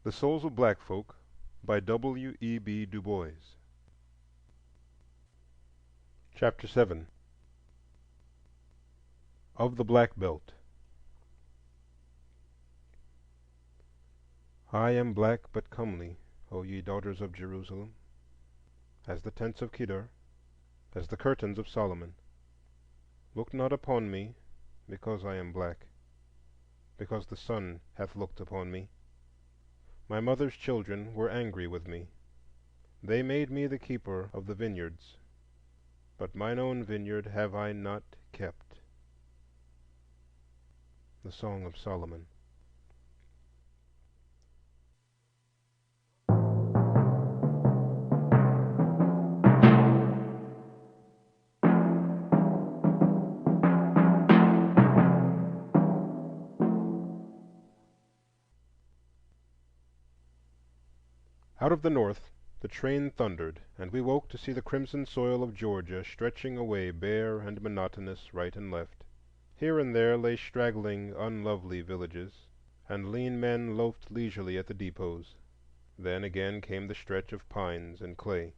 The Souls of Black Folk by W.E.B. Du Bois. Chapter 7. Of the Black Belt. I am black but comely, O ye daughters of Jerusalem, as the tents of Kedar, as the curtains of Solomon. Look not upon me, because I am black, because the sun hath looked upon me. My mother's children were angry with me. They made me the keeper of the vineyards, but mine own vineyard have I not kept. The Song of Solomon. Out of the north the train thundered, and we woke to see the crimson soil of Georgia stretching away bare and monotonous right and left. Here and there lay straggling, unlovely villages, and lean men loafed leisurely at the depots. Then again came the stretch of pines and clay.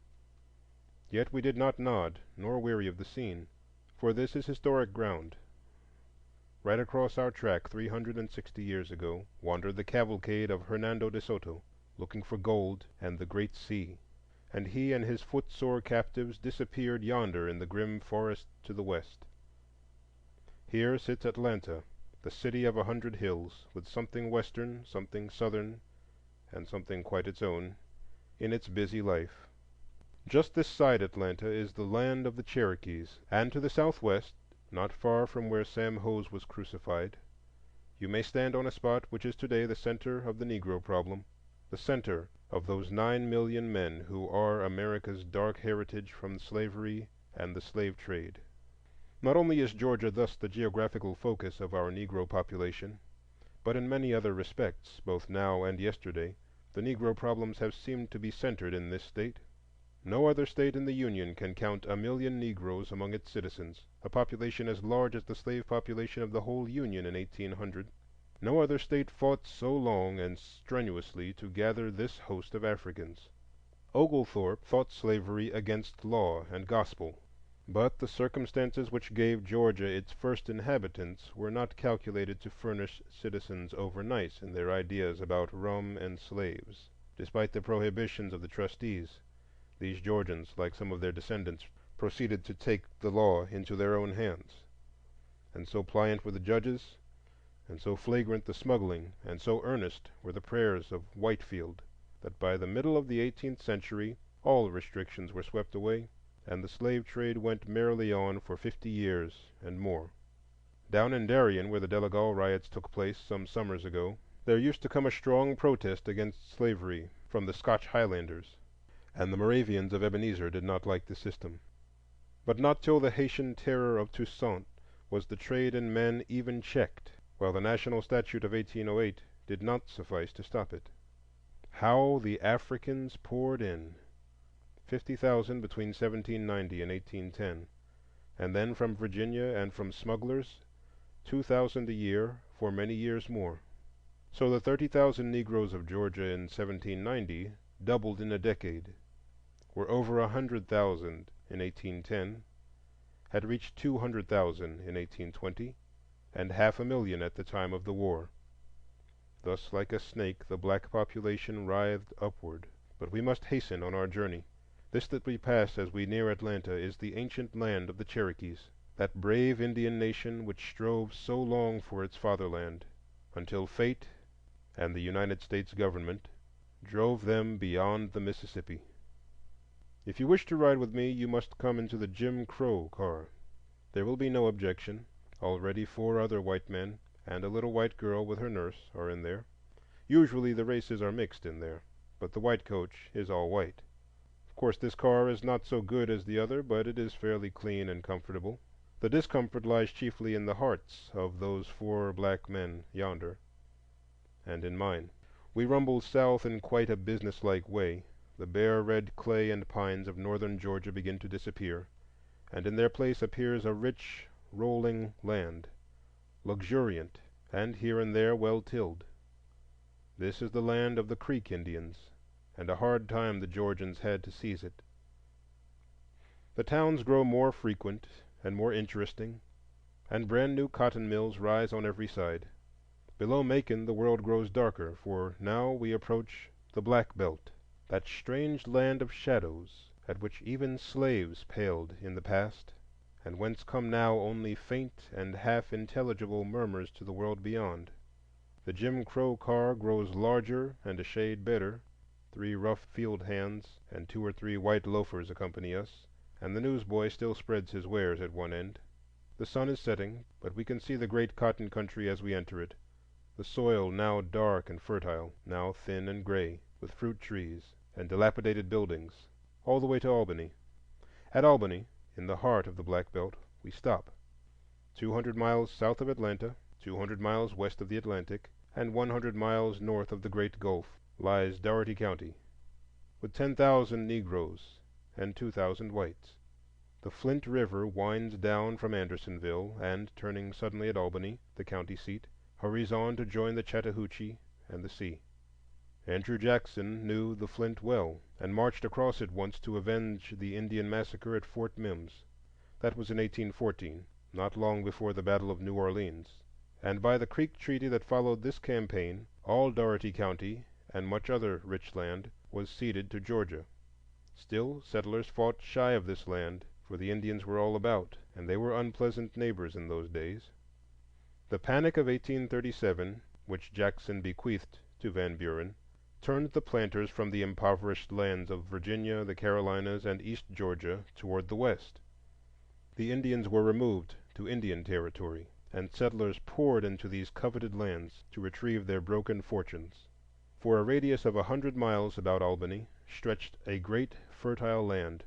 Yet we did not nod, nor weary of the scene, for this is historic ground. Right across our track 360 years ago wandered the cavalcade of Hernando de Soto, looking for gold and the great sea, and he and his footsore captives disappeared yonder in the grim forest to the west. Here sits Atlanta, the city of 100 hills, with something Western, something Southern, and something quite its own in its busy life. Just this side Atlanta is the land of the Cherokees, and to the southwest, not far from where Sam Hose was crucified, you may stand on a spot which is today the center of the Negro problem, the center of those 9 million men who are America's dark heritage from slavery and the slave trade. Not only is Georgia thus the geographical focus of our Negro population, but in many other respects, both now and yesterday, the Negro problems have seemed to be centered in this state. No other state in the Union can count 1 million Negroes among its citizens, a population as large as the slave population of the whole Union in 1800. No other state fought so long and strenuously to gather this host of Africans. Oglethorpe fought slavery against law and gospel, but the circumstances which gave Georgia its first inhabitants were not calculated to furnish citizens over-nice in their ideas about rum and slaves. Despite the prohibitions of the trustees, these Georgians, like some of their descendants, proceeded to take the law into their own hands. And so pliant were the judges, and so flagrant the smuggling, and so earnest were the prayers of Whitefield, that by the middle of the 18th century all restrictions were swept away, and the slave trade went merrily on for 50 years and more. Down in Darien, where the Delagoa riots took place some summers ago, there used to come a strong protest against slavery from the Scotch Highlanders, and the Moravians of Ebenezer did not like the system. But not till the Haitian terror of Toussaint was the trade in men even checked, while the National Statute of 1808 did not suffice to stop it. How the Africans poured in! 50,000 between 1790 and 1810, and then from Virginia and from smugglers 2,000 a year for many years more. So the 30,000 Negroes of Georgia in 1790 doubled in a decade, were over 100,000 in 1810, had reached 200,000 in 1820, and 500,000 at the time of the war. Thus, like a snake, the black population writhed upward. But we must hasten on our journey. This that we pass as we near Atlanta is the ancient land of the Cherokees, that brave Indian nation which strove so long for its fatherland, until fate and the United States government drove them beyond the Mississippi. If you wish to ride with me, you must come into the Jim Crow car. There will be no objection. Already 4 other white men and a little white girl with her nurse are in there. Usually the races are mixed in there, but the white coach is all white. Of course this car is not so good as the other, but it is fairly clean and comfortable. The discomfort lies chiefly in the hearts of those 4 black men yonder, and in mine. We rumble south in quite a businesslike way. The bare red clay and pines of northern Georgia begin to disappear, and in their place appears a rich, rolling land, luxuriant and here and there well tilled. This is the land of the Creek Indians, and a hard time the Georgians had to seize it. The towns grow more frequent and more interesting, and brand new cotton mills rise on every side. Below Macon the world grows darker, for now we approach the Black Belt, that strange land of shadows at which even slaves paled in the past, and whence come now only faint and half intelligible murmurs to the world beyond. The Jim Crow car grows larger and a shade better. 3 rough field hands and 2 or 3 white loafers accompany us, and the newsboy still spreads his wares at one end. The sun is setting, but we can see the great cotton country as we enter it, the soil now dark and fertile, now thin and gray, with fruit trees and dilapidated buildings, all the way to Albany. At Albany, in the heart of the Black Belt, we stop. 200 miles south of Atlanta, 200 miles west of the Atlantic, and 100 miles north of the Great Gulf lies Dougherty County, with 10,000 Negroes and 2,000 whites. The Flint River winds down from Andersonville, and, turning suddenly at Albany, the county seat, hurries on to join the Chattahoochee and the sea. Andrew Jackson knew the Flint well, and marched across it once to avenge the Indian massacre at Fort Mims. That was in 1814, not long before the Battle of New Orleans. And by the Creek Treaty that followed this campaign, all Dougherty County and much other rich land was ceded to Georgia. Still, settlers fought shy of this land, for the Indians were all about, and they were unpleasant neighbors in those days. The panic of 1837, which Jackson bequeathed to Van Buren, turned the planters from the impoverished lands of Virginia, the Carolinas, and East Georgia toward the west. The Indians were removed to Indian Territory, and settlers poured into these coveted lands to retrieve their broken fortunes. For a radius of 100 miles about Albany stretched a great fertile land,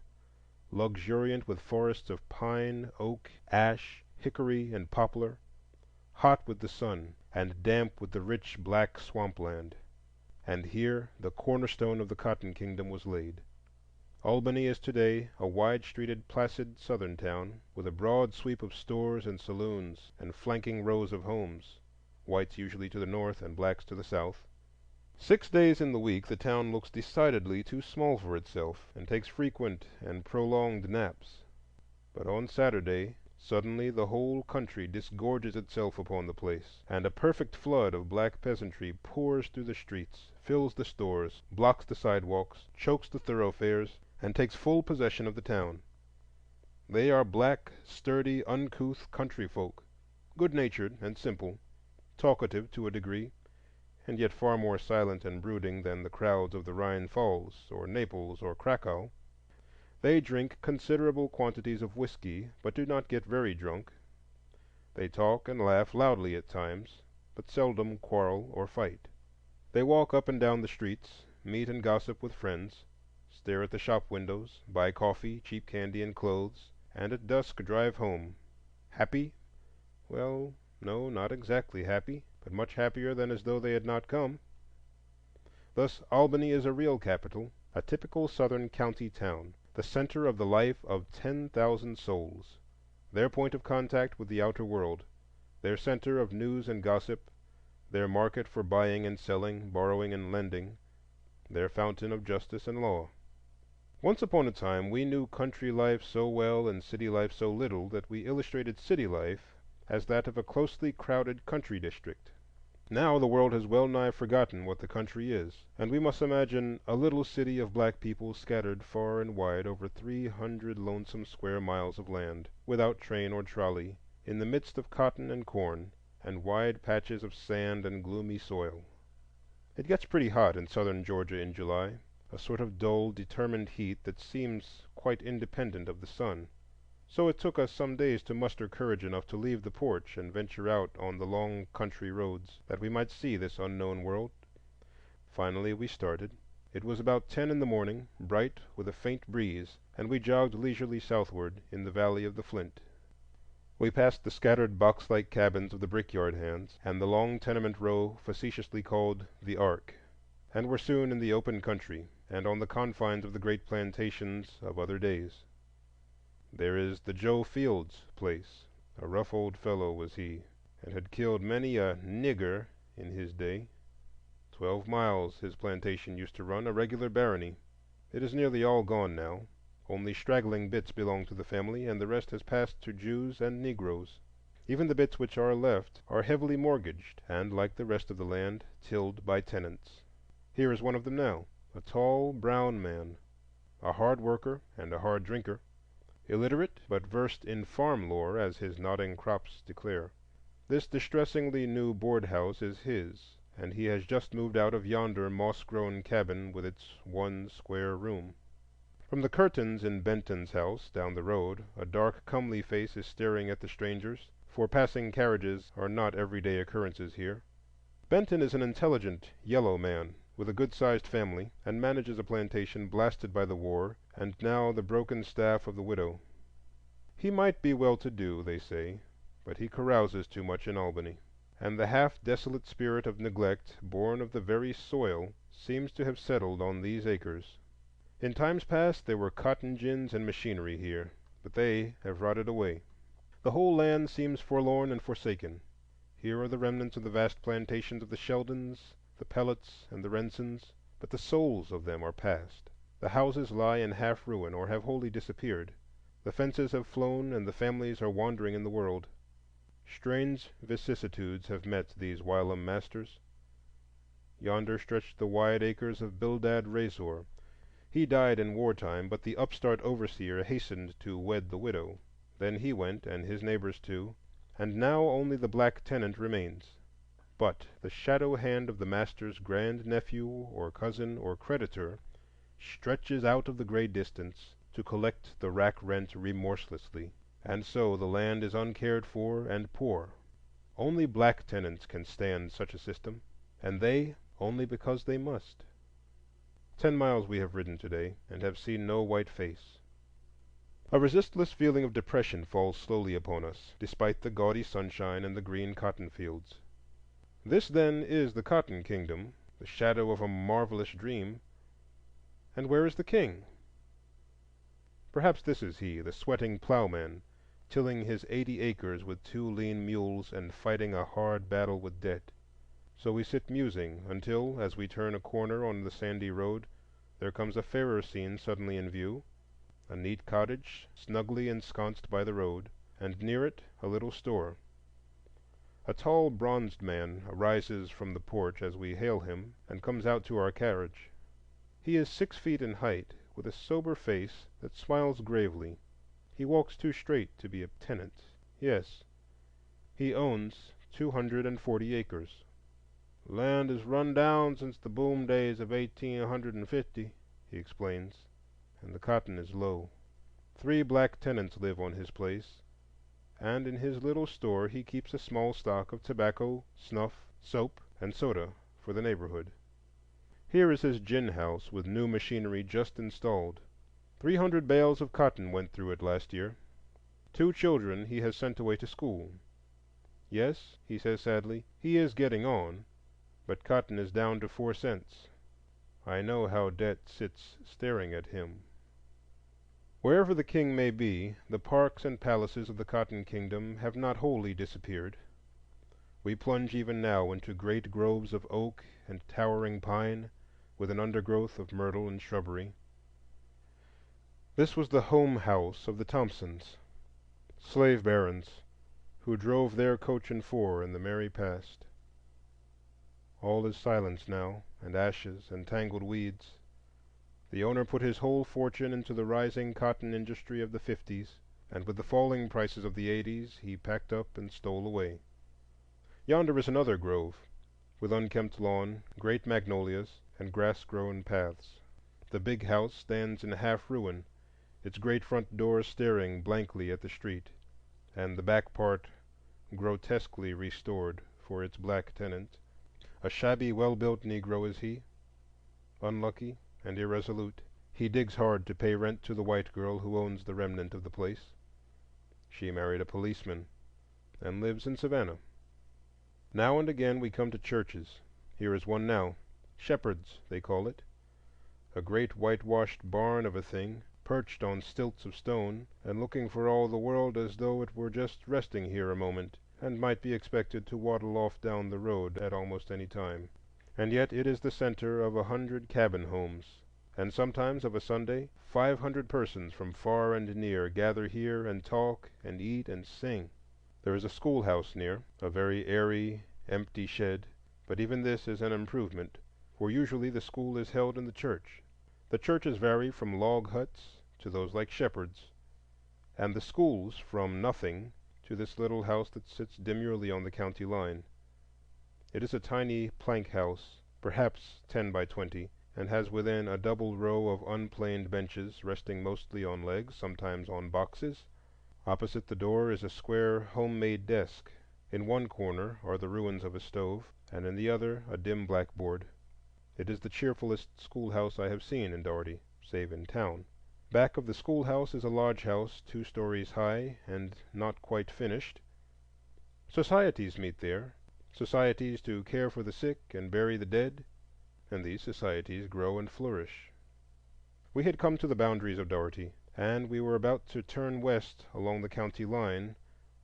luxuriant with forests of pine, oak, ash, hickory, and poplar, hot with the sun and damp with the rich black swampland. And here the cornerstone of the cotton kingdom was laid. Albany is today a wide-streeted, placid southern town, with a broad sweep of stores and saloons and flanking rows of homes, whites usually to the north and blacks to the south. 6 days in the week the town looks decidedly too small for itself, and takes frequent and prolonged naps. But on Saturday, suddenly the whole country disgorges itself upon the place, and a perfect flood of black peasantry pours through the streets, fills the stores, blocks the sidewalks, chokes the thoroughfares, and takes full possession of the town. They are black, sturdy, uncouth country folk, good-natured and simple, talkative to a degree, and yet far more silent and brooding than the crowds of the Rhine Falls or Naples or Krakow. They drink considerable quantities of whiskey, but do not get very drunk. They talk and laugh loudly at times, but seldom quarrel or fight. They walk up and down the streets, meet and gossip with friends, stare at the shop windows, buy coffee, cheap candy, and clothes, and at dusk drive home. Happy? Well, no, not exactly happy, but much happier than as though they had not come. Thus Albany is a real capital, a typical southern county town, the center of the life of 10,000 souls, their point of contact with the outer world, their center of news and gossip, their market for buying and selling, borrowing and lending, their fountain of justice and law. Once upon a time we knew country life so well and city life so little that we illustrated city life as that of a closely crowded country district. Now the world has well nigh forgotten what the country is, and we must imagine a little city of black people scattered far and wide over 300 lonesome square miles of land, without train or trolley, in the midst of cotton and corn, and wide patches of sand and gloomy soil. It gets pretty hot in southern Georgia in July, a sort of dull, determined heat that seems quite independent of the sun. So it took us some days to muster courage enough to leave the porch and venture out on the long country roads, that we might see this unknown world. Finally we started. It was about 10 in the morning, bright with a faint breeze, and we jogged leisurely southward in the valley of the Flint. We passed the scattered box-like cabins of the brickyard hands, and the long tenement row facetiously called the Ark, and were soon in the open country, and on the confines of the great plantations of other days. There is the Joe Fields place. A rough old fellow was he, and had killed many a "nigger" in his day. 12 miles his plantation used to run, a regular barony. It is nearly all gone now. Only straggling bits belong to the family, and the rest has passed to Jews and Negroes. Even the bits which are left are heavily mortgaged, and, like the rest of the land, tilled by tenants. Here is one of them now, a tall, brown man, a hard worker and a hard drinker, illiterate but versed in farm lore, as his nodding crops declare. This distressingly new board house is his, and he has just moved out of yonder moss-grown cabin with its one square room. From the curtains in Benton's house down the road, a dark, comely face is staring at the strangers, for passing carriages are not everyday occurrences here. Benton is an intelligent, yellow man with a good-sized family, and manages a plantation blasted by the war and now the broken staff of the widow. He might be well-to-do, they say, but he carouses too much in Albany, and the half-desolate spirit of neglect, born of the very soil, seems to have settled on these acres. In times past there were cotton gins and machinery here, but they have rotted away. The whole land seems forlorn and forsaken. Here are the remnants of the vast plantations of the Sheldons, the Pellets, and the Rensons, but the souls of them are past. The houses lie in half ruin or have wholly disappeared. The fences have flown, and the families are wandering in the world. Strange vicissitudes have met these whilom masters. Yonder stretched the wide acres of Bildad Razor. He died in wartime, but the upstart overseer hastened to wed the widow. Then he went, and his neighbors too, and now only the black tenant remains. But the shadow hand of the master's grand-nephew or cousin or creditor stretches out of the gray distance to collect the rack rent remorselessly, and so the land is uncared for and poor. Only black tenants can stand such a system, and they only because they must. 10 miles we have ridden today, and have seen no white face. A resistless feeling of depression falls slowly upon us, despite the gaudy sunshine and the green cotton fields. This, then, is the Cotton Kingdom, the shadow of a marvelous dream. And where is the king? Perhaps this is he, the sweating plowman, tilling his 80 acres with 2 lean mules and fighting a hard battle with debt. So we sit musing until, as we turn a corner on the sandy road, there comes a fairer scene suddenly in view: a neat cottage snugly ensconced by the road, and near it a little store. A tall, bronzed man arises from the porch as we hail him, and comes out to our carriage. He is 6 feet in height, with a sober face that smiles gravely. He walks too straight to be a tenant. Yes, he owns 240 acres. "Land is run down since the boom days of 1850," he explains, "and the cotton is low. 3 black tenants live on his place, and in his little store he keeps a small stock of tobacco, snuff, soap, and soda for the neighborhood. Here is his gin house with new machinery just installed. 300 bales of cotton went through it last year. 2 children he has sent away to school. Yes," he says sadly, "he is getting on, but cotton is down to 4 cents. I know how debt sits staring at him." Wherever the king may be, the parks and palaces of the Cotton Kingdom have not wholly disappeared. We plunge even now into great groves of oak and towering pine, with an undergrowth of myrtle and shrubbery. This was the home house of the Thompsons, slave barons, who drove their coach and 4 in the merry past. All is silence now, and ashes and tangled weeds. The owner put his whole fortune into the rising cotton industry of the '50s, and with the falling prices of the '80s he packed up and stole away. Yonder is another grove, with unkempt lawn, great magnolias, and grass-grown paths. The big house stands in half ruin, its great front door staring blankly at the street, and the back part grotesquely restored for its black tenant. A shabby, well-built Negro is he, unlucky and irresolute. He digs hard to pay rent to the white girl who owns the remnant of the place. She married a policeman and lives in Savannah. Now and again we come to churches. Here is one now. Shepherd's, they call it. A great whitewashed barn of a thing, perched on stilts of stone, and looking for all the world as though it were just resting here a moment, and might be expected to waddle off down the road at almost any time. And yet it is the center of 100 cabin homes, and sometimes of a Sunday 500 persons from far and near gather here and talk and eat and sing. There is a schoolhouse near, a very airy, empty shed, but even this is an improvement, for usually the school is held in the church. The churches vary from log huts to those like Shepherd's, and the schools from nothing to this little house that sits demurely on the county line. It is a tiny plank house, perhaps 10 by 20, and has within a double row of unplaned benches resting mostly on legs, sometimes on boxes. Opposite the door is a square homemade desk. In one corner are the ruins of a stove, and in the other a dim blackboard. It is the cheerfulest schoolhouse I have seen in Dougherty, save in town. Back of the schoolhouse is a lodge house 2 stories high and not quite finished. Societies meet there, societies to care for the sick and bury the dead, and these societies grow and flourish. We had come to the boundaries of Dougherty, and we were about to turn west along the county line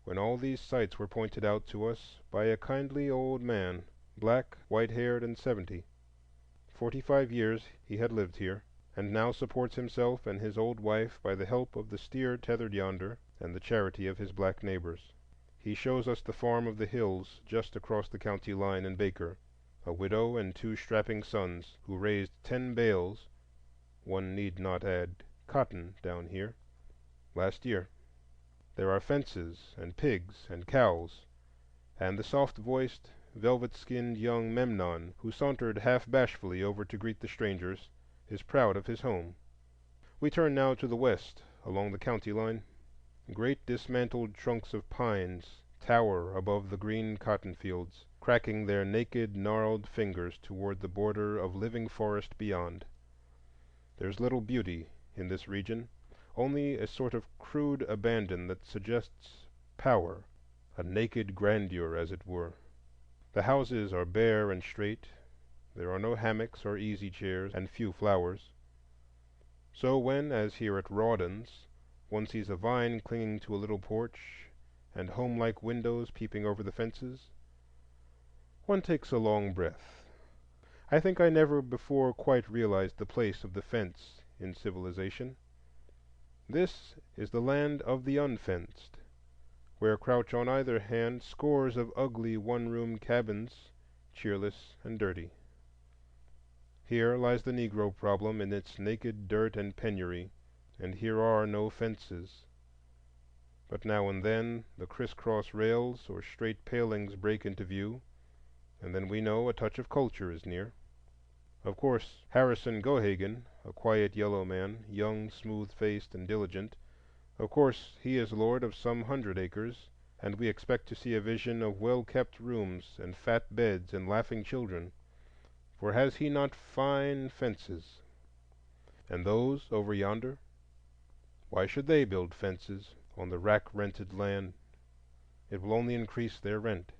when all these sights were pointed out to us by a kindly old man, black, white-haired, and 70. 45 years he had lived here, and now supports himself and his old wife by the help of the steer tethered yonder and the charity of his black neighbors. He shows us the farm of the hills just across the county line in Baker, a widow and 2 strapping sons who raised 10 bales, one need not add cotton down here, last year. There are fences and pigs and cows, and the soft-voiced, velvet-skinned young Memnon, who sauntered half bashfully over to greet the strangers, is proud of his home. We turn now to the west along the county line. Great dismantled trunks of pines tower above the green cotton fields, cracking their naked, gnarled fingers toward the border of living forest beyond. There's little beauty in this region, only a sort of crude abandon that suggests power, a naked grandeur, as it were. The houses are bare and straight. There are no hammocks or easy chairs, and few flowers. So when, as here at Rawdon's, one sees a vine clinging to a little porch and home-like windows peeping over the fences, one takes a long breath. I think I never before quite realized the place of the fence in civilization. This is the land of the unfenced, where crouch on either hand scores of ugly one-room cabins, cheerless and dirty. Here lies the Negro problem in its naked dirt and penury, and here are no fences. But now and then the criss-cross rails or straight palings break into view, and then we know a touch of culture is near. Of course, Harrison Gohagen, a quiet yellow man, young, smooth-faced, and diligent, of course he is lord of some 100 acres, and we expect to see a vision of well-kept rooms and fat beds and laughing children, for has he not fine fences? And those over yonder, why should they build fences on the rack-rented land? It will only increase their rent.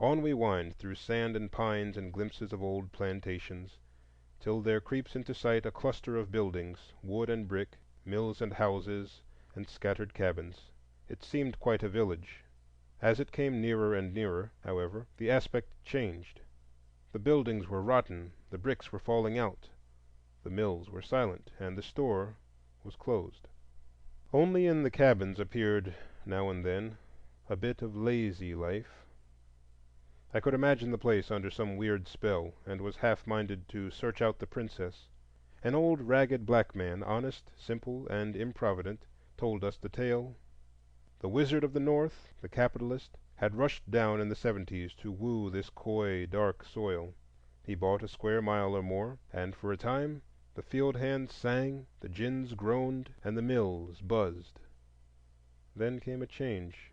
On we wind through sand and pines and glimpses of old plantations, till there creeps into sight a cluster of buildings, wood and brick, mills and houses, and scattered cabins. It seemed quite a village. As it came nearer and nearer, however, the aspect changed. The buildings were rotten, the bricks were falling out, the mills were silent, and the store was closed. Only in the cabins appeared, now and then, a bit of lazy life. I could imagine the place under some weird spell, and was half-minded to search out the princess. An old ragged black man, honest, simple, and improvident, told us the tale. The wizard of the North, the capitalist, had rushed down in the 70s to woo this coy, dark soil. He bought a square mile or more, and for a time the field hands sang, the gins groaned, and the mills buzzed. Then came a change.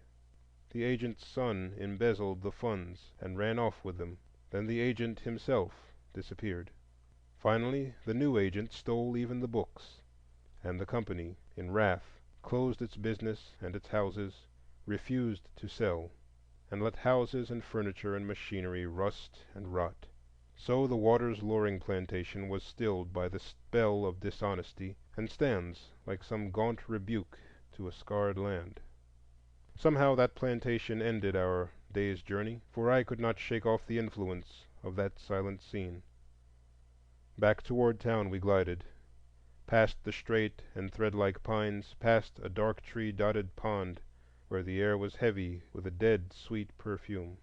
The agent's son embezzled the funds and ran off with them. Then the agent himself disappeared. Finally, the new agent stole even the books, and the company, in wrath, closed its business and its houses, refused to sell, and let houses and furniture and machinery rust and rot. So the Waters Loring plantation was stilled by the spell of dishonesty, and stands like some gaunt rebuke to a scarred land. Somehow that plantation ended our day's journey, for I could not shake off the influence of that silent scene. Back toward town we glided, past the straight and thread-like pines, past a dark tree-dotted pond where the air was heavy with a dead sweet perfume.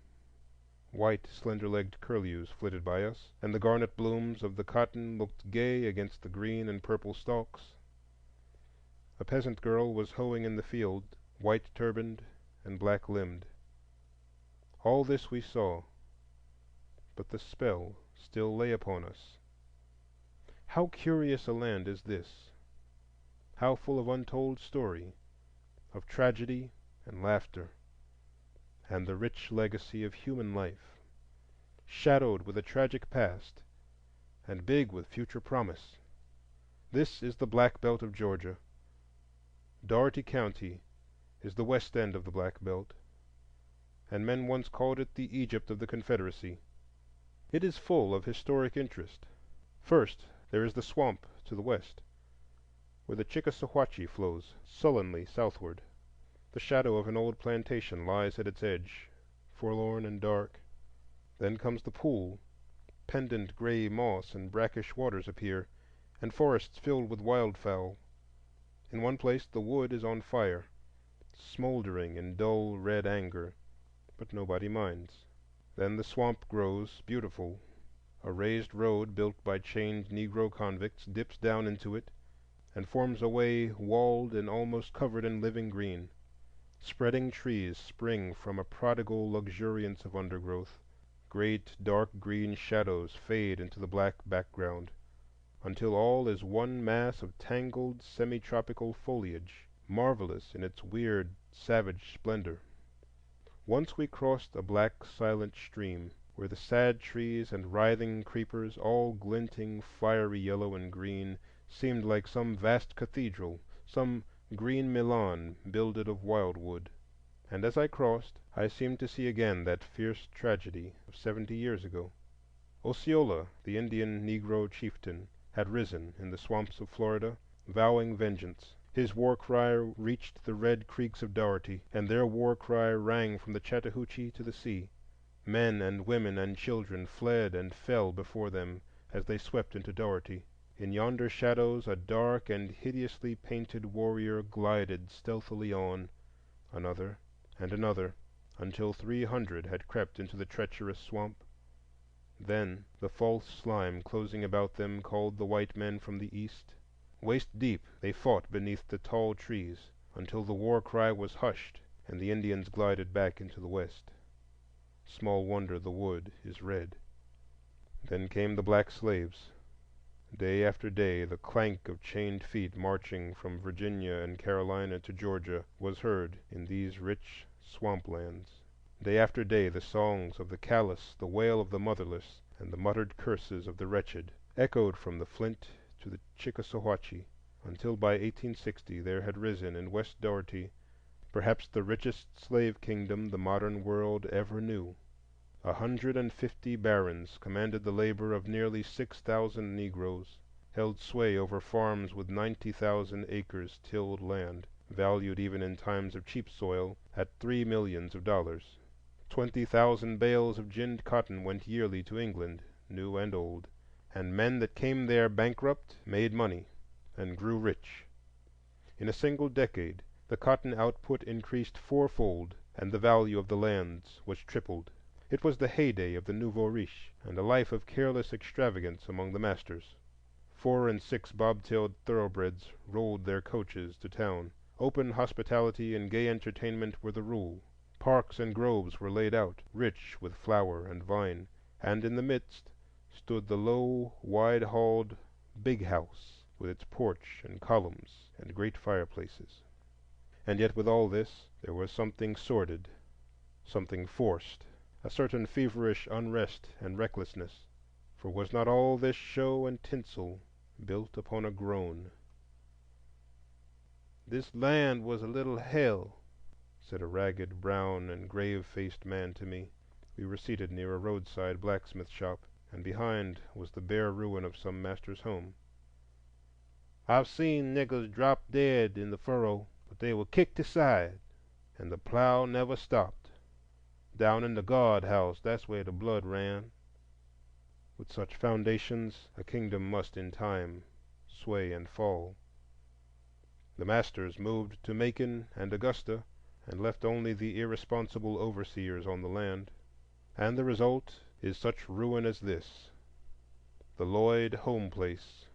White, slender-legged curlews flitted by us, and the garnet blooms of the cotton looked gay against the green and purple stalks. A peasant girl was hoeing in the field, white-turbaned and black-limbed. All this we saw, but the spell still lay upon us. How curious a land is this! How full of untold story, of tragedy and laughter, and the rich legacy of human life, shadowed with a tragic past and big with future promise. This is the Black Belt of Georgia. Dougherty County is the west end of the Black Belt, and men once called it the Egypt of the Confederacy. It is full of historic interest. First, there is the swamp to the west, where the Chickasawhatchee flows sullenly southward. The shadow of an old plantation lies at its edge, forlorn and dark. Then comes the pool. Pendant gray moss and brackish waters appear, and forests filled with wildfowl. In one place the wood is on fire, smoldering in dull red anger, but nobody minds. Then the swamp grows beautiful. A raised road built by chained Negro convicts dips down into it and forms a way walled and almost covered in living green. Spreading trees spring from a prodigal luxuriance of undergrowth. Great dark green shadows fade into the black background, until all is one mass of tangled semi-tropical foliage, marvelous in its weird savage splendor. Once we crossed a black silent stream, where the sad trees and writhing creepers, all glinting fiery yellow and green, seemed like some vast cathedral, some green Milan builded of wildwood. And as I crossed, I seemed to see again that fierce tragedy of 70 years ago. Osceola, the Indian Negro chieftain, had risen in the swamps of Florida, vowing vengeance. His war cry reached the red creeks of Dougherty, and their war cry rang from the Chattahoochee to the sea. Men and women and children fled and fell before them as they swept into Dougherty. In yonder shadows a dark and hideously painted warrior glided stealthily on, another and another, until 300 had crept into the treacherous swamp. Then the false slime closing about them called the white men from the east. Waist deep they fought beneath the tall trees until the war cry was hushed and the Indians glided back into the west. Small wonder the wood is red. Then came the black slaves. Day after day the clank of chained feet marching from Virginia and Carolina to Georgia was heard in these rich swamplands. Day after day the songs of the callous, the wail of the motherless, and the muttered curses of the wretched echoed from the Flint to the Chickasawhatchee, until by 1860 there had risen in West Dougherty perhaps the richest slave kingdom the modern world ever knew. 150 barons commanded the labor of nearly 6,000 Negroes, held sway over farms with 90,000 acres tilled land, valued even in times of cheap soil at $3 millions. 20,000 bales of ginned cotton went yearly to England, new and old, and men that came there bankrupt made money and grew rich. In a single decade the cotton output increased fourfold, and the value of the lands was tripled. It was the heyday of the nouveau riche, and a life of careless extravagance among the masters. 4 and 6 bob-tailed thoroughbreds rolled their coaches to town. Open hospitality and gay entertainment were the rule. Parks and groves were laid out, rich with flower and vine, and in the midst stood the low, wide-halled big house with its porch and columns and great fireplaces. And yet with all this there was something sordid, something forced, a certain feverish unrest and recklessness, for was not all this show and tinsel built upon a groan? "This land was a little hell," said a ragged, brown, and grave-faced man to me. We were seated near a roadside blacksmith shop, and behind was the bare ruin of some master's home. "I've seen niggers drop dead in the furrow, but they were kicked aside, and the plow never stopped. Down in the guard house, that's where the blood ran. With such foundations, a kingdom must in time sway and fall. The masters moved to Macon and Augusta, and left only the irresponsible overseers on the land. And the result is such ruin as this: the Lloyd home place,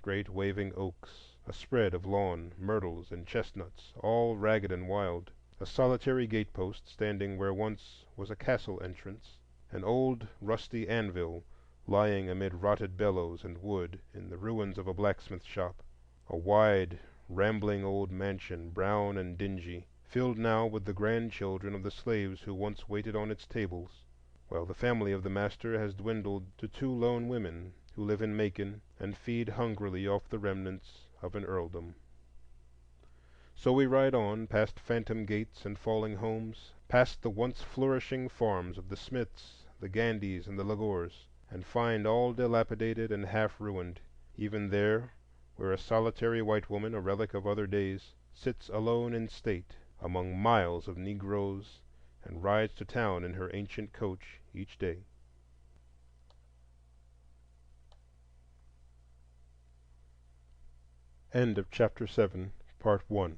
great waving oaks, a spread of lawn, myrtles, and chestnuts, all ragged and wild, a solitary gatepost standing where once was a castle entrance, an old rusty anvil lying amid rotted bellows and wood in the ruins of a blacksmith shop, a wide, rambling old mansion, brown and dingy, filled now with the grandchildren of the slaves who once waited on its tables, while the family of the master has dwindled to two lone women who live in Macon and feed hungrily off the remnants of an earldom. So we ride on, past phantom gates and falling homes, past the once flourishing farms of the Smiths, the Gandys, and the Lagores, and find all dilapidated and half ruined, even there where a solitary white woman, a relic of other days, sits alone in state among miles of Negroes and rides to town in her ancient coach each day. End of Chapter 7, Part 1.